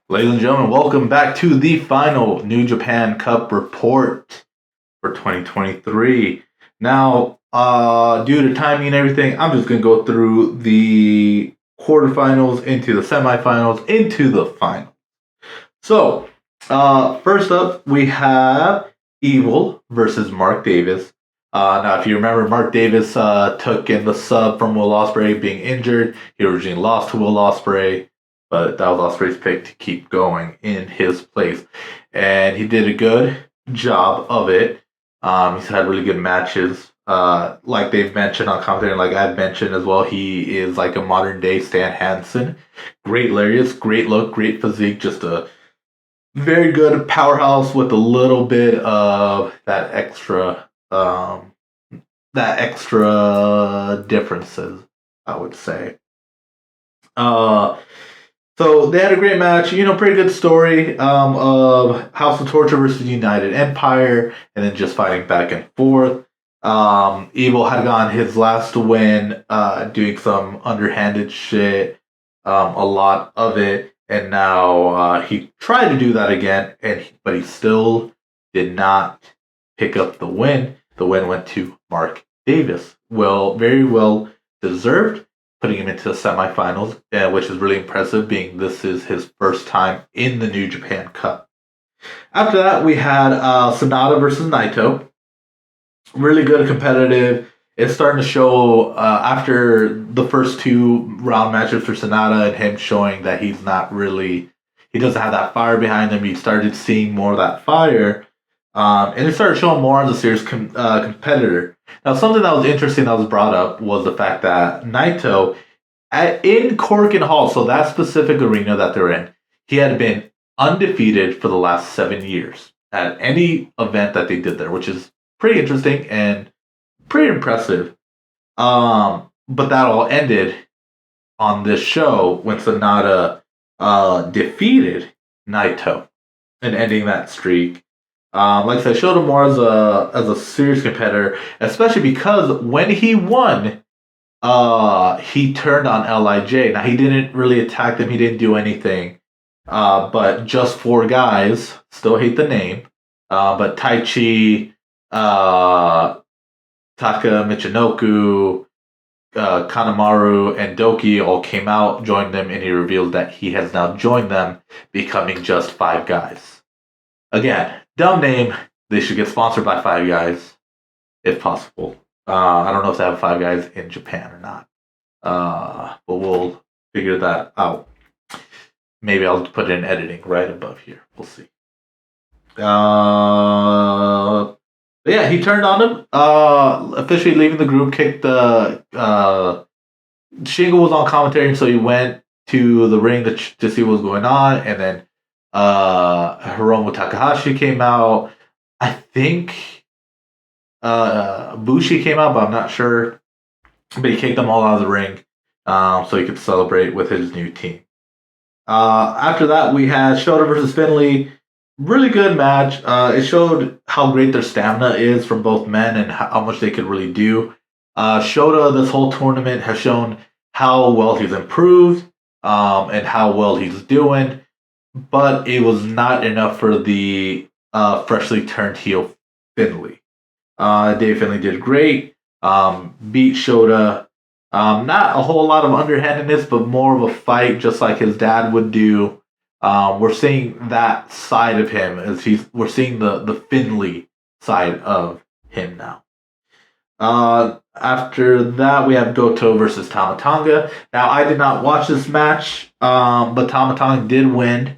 Ladies and gentlemen, welcome back to the final New Japan Cup report for 2023. Now, due to timing and everything, I'm just going to go through the quarterfinals into the semifinals into the final. So, first up, we have Evil versus Mark Davis. Now, if you remember, Mark Davis took in the sub from Will Ospreay being injured. He originally lost to Will Ospreay, but that was Ospreay's pick to keep going in his place. And he did a good job of it. He's had really good matches. Like they've mentioned on commentary, like I've mentioned as well, he is like a modern day Stan Hansen. Great lariats, great look, great physique, just a very good powerhouse with a little bit of that extra differences, I would say. So they had a great match, pretty good story of House of Torture versus United Empire, and then just fighting back and forth. Evil had gotten his last win, doing some underhanded shit, a lot of it, and now he tried to do that again, but he still did not pick up the win. The win went to Mark Davis. Well, very well deserved, putting him into the semifinals, which is really impressive, being this is his first time in the New Japan Cup. After that, we had Sonata versus Naito. Really good, competitive. It's starting to show after the first two round matches for Sonata and him showing that he doesn't have that fire behind him. You started seeing more of that fire. And it started showing more as a serious competitor. Now, something that was interesting that was brought up was the fact that Naito, in Korakuen Hall, so that specific arena that they're in, he had been undefeated for the last 7 years at any event that they did there, which is pretty interesting and pretty impressive. But that all ended on this show when Sonata defeated Naito and ending that streak. Like I said, showed him more as a serious competitor, especially because when he won, he turned on Lij. Now he didn't really attack them; he didn't do anything. But just four guys, still hate the name. But Taichi, Taka Michinoku, Kanemaru, and Doki all came out, joined them, and he revealed that he has now joined them, becoming just five guys. Again, dumb name. They should get sponsored by Five Guys, if possible. I don't know if they have Five Guys in Japan or not. But we'll figure that out. Maybe I'll put it in editing right above here. We'll see. But yeah, he turned on him. Officially leaving the group, kicked the. Shingo was on commentary, so he went to the ring to see what was going on, and then Hiromu Takahashi came out. I think Bushi came out, but I'm not sure. But he kicked them all out of the ring so he could celebrate with his new team. After that, we had Shota versus Finlay. Really good match. It showed how great their stamina is from both men and how much they could really do. Shota, this whole tournament, has shown how well he's improved and how well he's doing. But it was not enough for the freshly turned heel Finlay. Dave Finlay did great. Beat Shota. Not a whole lot of underhandedness, but more of a fight, just like his dad would do. We're seeing that side of him as we're seeing the Finlay side of him now. After that, we have Goto versus Tama Tonga. Now, I did not watch this match, but Tama Tonga did win.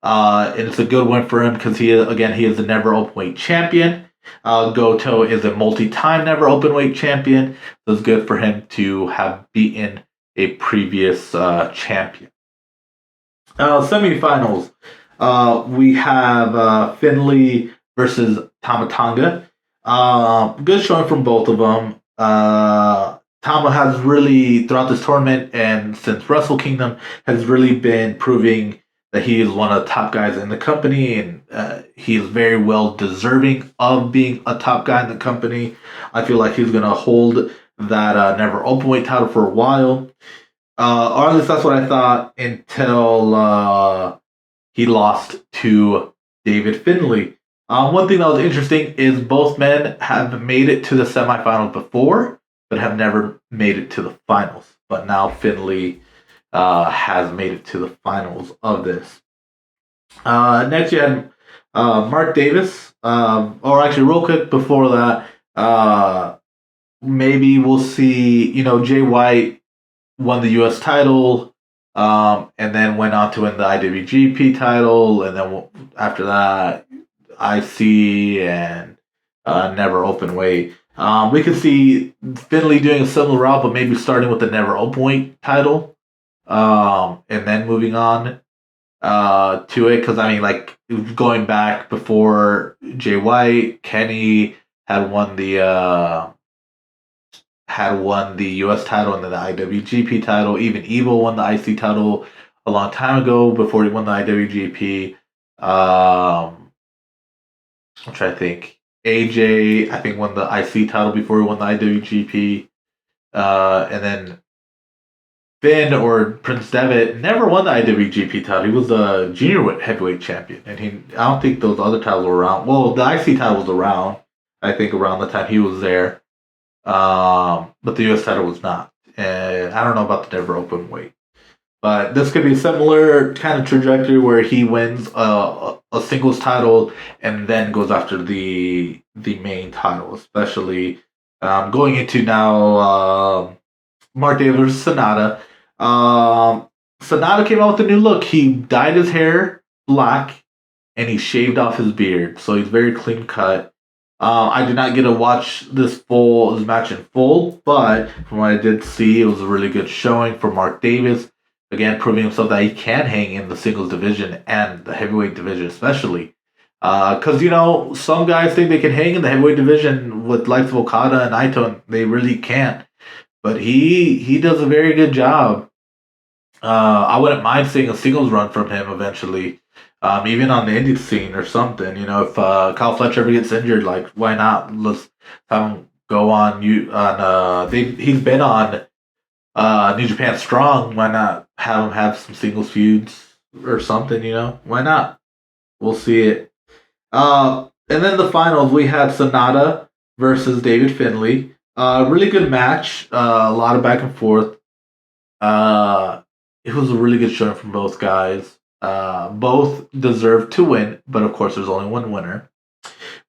And it's a good win for him because he is the never openweight champion. Goto is a multi-time never openweight champion. So it's good for him to have beaten a previous champion. Semifinals. We have Finlay versus Tama Tonga. Good showing from both of them. Tama has really, throughout this tournament and since Wrestle Kingdom, has really been proving that he is one of the top guys in the company, and he is very well deserving of being a top guy in the company. I feel like he's going to hold that never openweight title for a while. Or at least that's what I thought until he lost to David Finlay. One thing that was interesting is both men have made it to the semifinals before, but have never made it to the finals. But now Finlay has made it to the finals of this. Next, you had Mark Davis. Or actually, real quick before that, maybe we'll see. Jay White won the U.S. title, and then went on to win the IWGP title, and then after that, IC and Never Open Weight. We could see Finlay doing a similar route, but maybe starting with the Never Open Weight title, and then moving on to it. Because going back before Jay White, Kenny had won the U.S. title and then the IWGP title. Even Evil won the IC title a long time ago before he won the IWGP. I'm trying to think. AJ, I think, won the IC title before he won the IWGP. And then Finn or Prince Devitt never won the IWGP title. He was the junior heavyweight champion. And I don't think those other titles were around. Well, the IC title was around, I think, around the time he was there. But the U.S. title was not. And I don't know about the Never Open Weight. But this could be a similar kind of trajectory where he wins a singles title and then goes after the main title, especially going into now Mark Davis versus Sonata. Sonata came out with a new look. He dyed his hair black and he shaved off his beard, so he's very clean cut. I did not get to watch this match in full, but from what I did see, it was a really good showing for Mark Davis. Again, proving himself that he can hang in the singles division and the heavyweight division, especially. Because, some guys think they can hang in the heavyweight division with likes of Okada and Naito, and they really can't. But he does a very good job. I wouldn't mind seeing a singles run from him eventually, even on the indie scene or something. If Kyle Fletcher ever gets injured, why not? Let's have him go on. He's been on New Japan Strong. Why not have him have some singles feuds or something? Why not? We'll see it. And then the finals, we had Sonata versus David Finlay. Really good match. A lot of back and forth. It was a really good showing from both guys. Both deserved to win, but of course, there's only one winner,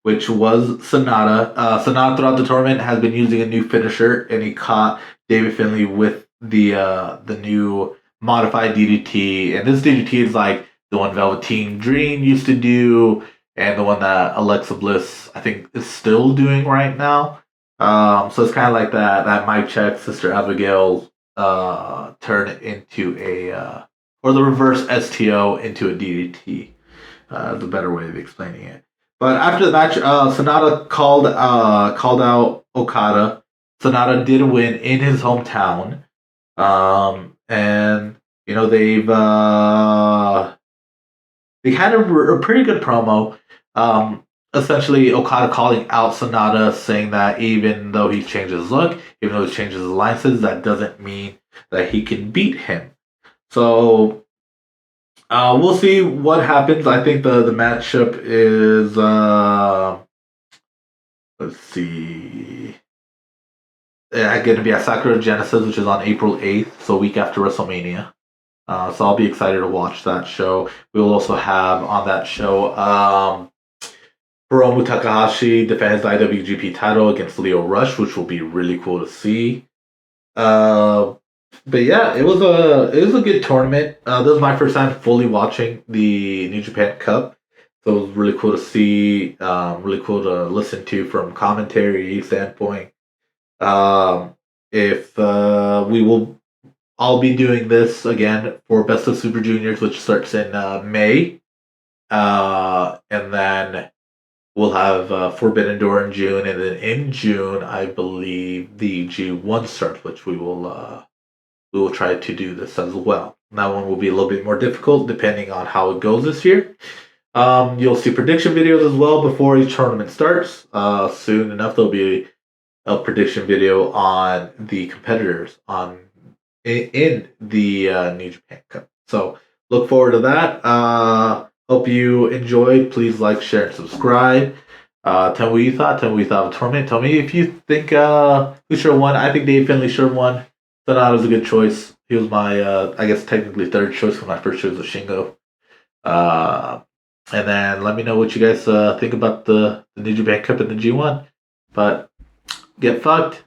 which was Sonata. Sonata throughout the tournament has been using a new finisher, and he caught David Finlay with the new modified DDT. And this DDT is like the one Velveteen Dream used to do, and the one that Alexa Bliss, I think, is still doing right now. So it's kind of like that Mike Check, Sister Abigail turn into or the reverse STO into a DDT. The better way of explaining it. But after the match, Sonata called out Okada. Sonata did win in his hometown, and they had a pretty good promo. Essentially, Okada calling out Sonata, saying that even though he's changed his look, even though he's changed his alliances, that doesn't mean that he can beat him. So we'll see what happens. I think the matchup is let's see, going to be at Sakura Genesis, which is on April 8th, so a week after WrestleMania. So I'll be excited to watch that show. We will also have on that show Hiromu Takahashi defends the IWGP title against Leo Rush, which will be really cool to see. But yeah, it was a good tournament. This was my first time fully watching the New Japan Cup, so it was really cool to see. Really cool to listen to from commentary standpoint. If we will, I'll be doing this again for Best of Super Juniors, which starts in May, and then we'll have Forbidden Door in June, and then in June, I believe the G1 starts, which we will try to do this as well. That one will be a little bit more difficult depending on how it goes this year. You'll see prediction videos as well before each tournament starts. Soon enough, there'll be a prediction video on the competitors in the New Japan Cup. So look forward to that. Hope you enjoyed. Please like, share, and subscribe. Tell me what you thought. Tell me what you thought of Torment. Tell me if you think who should have won. I think Dave Finley should have won. Thought it was a good choice. He was my, I guess, technically third choice when my first choice was Shingo. And then let me know what you guys think about the New Japan Cup and the G1. But get fucked.